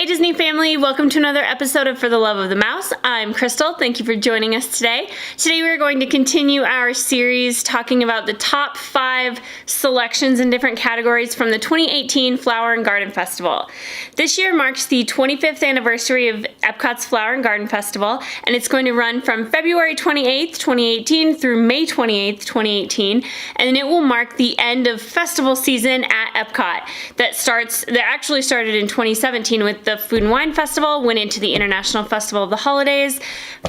Disney family, welcome to another episode of For the Love of the Mouse. I'm Crystal. Thank you for joining us today. Today we're going to continue our series talking about the top 5 selections in different categories from the 2018 Flower and Garden Festival. This year marks the 25th anniversary of Epcot's Flower and Garden Festival, and it's going to run from February 28th, 2018 through May 28th, 2018, and it will mark the end of festival season at Epcot. That actually started in 2017 with the Food and Wine Festival, went into the International Festival of the Holidays,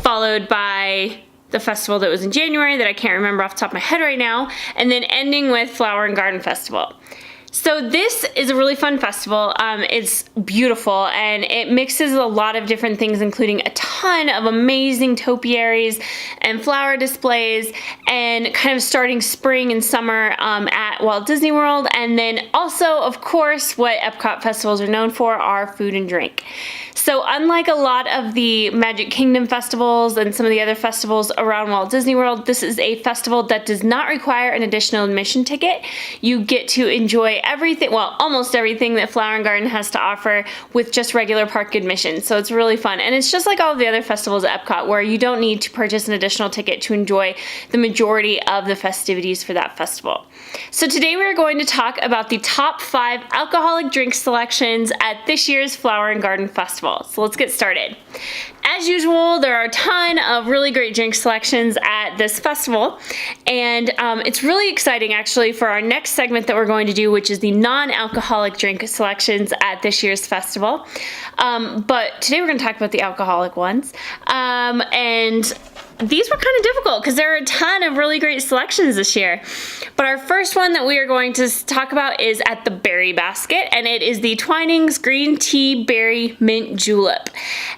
followed by the festival that was in January that I can't remember off the top of my head right now, and then ending with Flower and Garden Festival. So this is a really fun festival. It's beautiful and it mixes a lot of different things, including a ton of amazing topiaries and flower displays, and kind of starting spring and summer at Walt Disney World. And then also, of course, what Epcot festivals are known for are food and drink. So unlike a lot of the Magic Kingdom festivals and some of the other festivals around Walt Disney World, this is a festival that does not require an additional admission ticket. You get to enjoy everything, well, almost everything that Flower and Garden has to offer with just regular park admission. So it's really fun. And it's just like all of the other festivals at Epcot, where you don't need to purchase an additional ticket to enjoy the majority of the festivities for that festival. So today we're going to talk about the top 5 alcoholic drink selections at this year's Flower and Garden Festival. So let's get started. As usual, there are a ton of really great drink selections at this festival, and it's really exciting actually for our next segment that we're going to do, which is the non-alcoholic drink selections at this year's festival. But today we're going to talk about the alcoholic ones, and these were kind of difficult because there are a ton of really great selections this year. But our first one that we are going to talk about is at the Berry Basket, and it is the Twinings Green Tea Berry Mint Julep.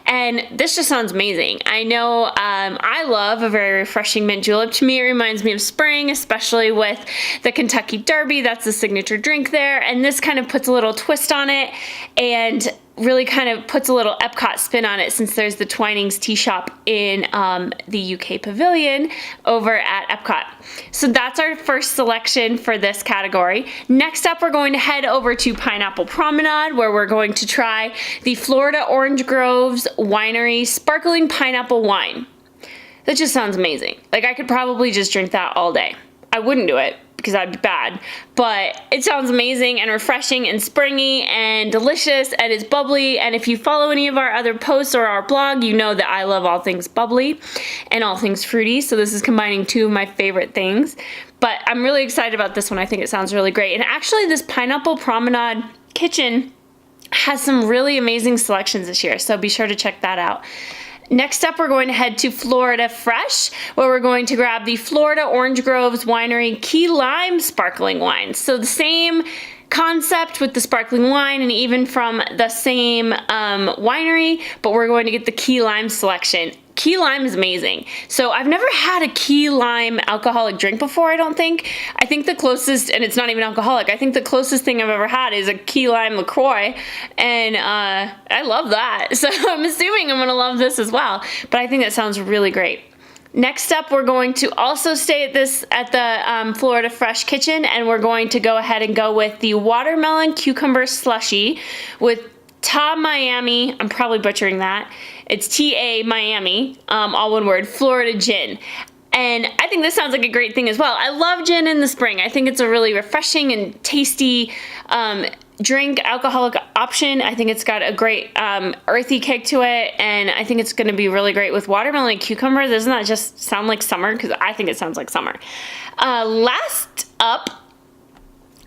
And this just sounds amazing. I know I love a very refreshing mint julep. To me, it reminds me of spring, especially with the Kentucky Derby. That's the signature drink there. And this kind of puts a little twist on it and really kind of puts a little Epcot spin on it, since there's the Twinings tea shop in the UK Pavilion over at Epcot. So that's our first selection for this category. Next up, we're going to head over to Pineapple Promenade, where we're going to try the Florida Orange Groves Winery Sparkling Pineapple Wine. That just sounds amazing. Like, I could probably just drink that all day. I wouldn't do it, because that'd be bad, but it sounds amazing and refreshing and springy and delicious, and it's bubbly. And if you follow any of our other posts or our blog, you know that I love all things bubbly and all things fruity, so this is combining 2 of my favorite things. But I'm really excited about this one. I think it sounds really great. And actually, this Pineapple Promenade kitchen has some really amazing selections this year, so be sure to check that out. Next up, we're going to head to Florida Fresh, where we're going to grab the Florida Orange Groves Winery Key Lime Sparkling Wine. So the same concept with the sparkling wine, and even from the same winery, but we're going to get the key lime selection. Key lime is amazing. So I've never had a key lime alcoholic drink before, I don't think. I think the closest, and it's not even alcoholic, I think the closest thing I've ever had is a key lime LaCroix, and I love that. So I'm assuming I'm gonna love this as well, but I think that sounds really great. Next up, we're going to also stay at the Florida Fresh Kitchen, and we're going to go ahead and go with the Watermelon Cucumber Slushy with Ta Miami, I'm probably butchering that. It's T-A Miami, all one word, Florida Gin. And I think this sounds like a great thing as well. I love gin in the spring. I think it's a really refreshing and tasty drink, alcoholic option. I think it's got a great earthy kick to it, and I think it's going to be really great with watermelon and cucumber. Doesn't that just sound like summer? Because I think it sounds like summer. Last up,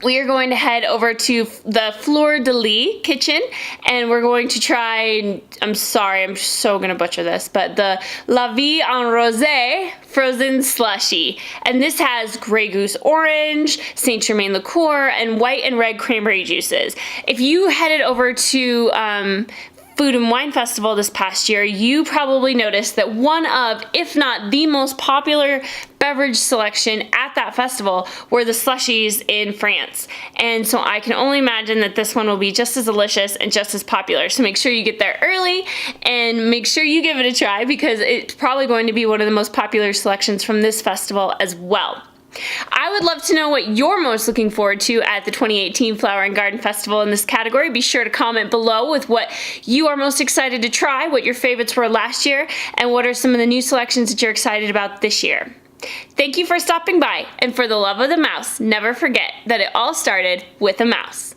we are going to head over to the Fleur de Lis kitchen, and we're going to try, I'm sorry, I'm so going to butcher this, but the La Vie en Rosé frozen slushy. And this has Grey Goose orange, Saint Germain liqueur, and white and red cranberry juices. If you headed over to Food and Wine Festival this past year, you probably noticed that one of, if not the most popular beverage selection at that festival were the slushies in France. And so I can only imagine that this one will be just as delicious and just as popular. So make sure you get there early and make sure you give it a try, because it's probably going to be one of the most popular selections from this festival as well. I would love to know what you're most looking forward to at the 2018 Flower and Garden Festival in this category. Be sure to comment below with what you are most excited to try, what your favorites were last year, and what are some of the new selections that you're excited about this year. Thank you for stopping by, and for the love of the mouse, never forget that it all started with a mouse.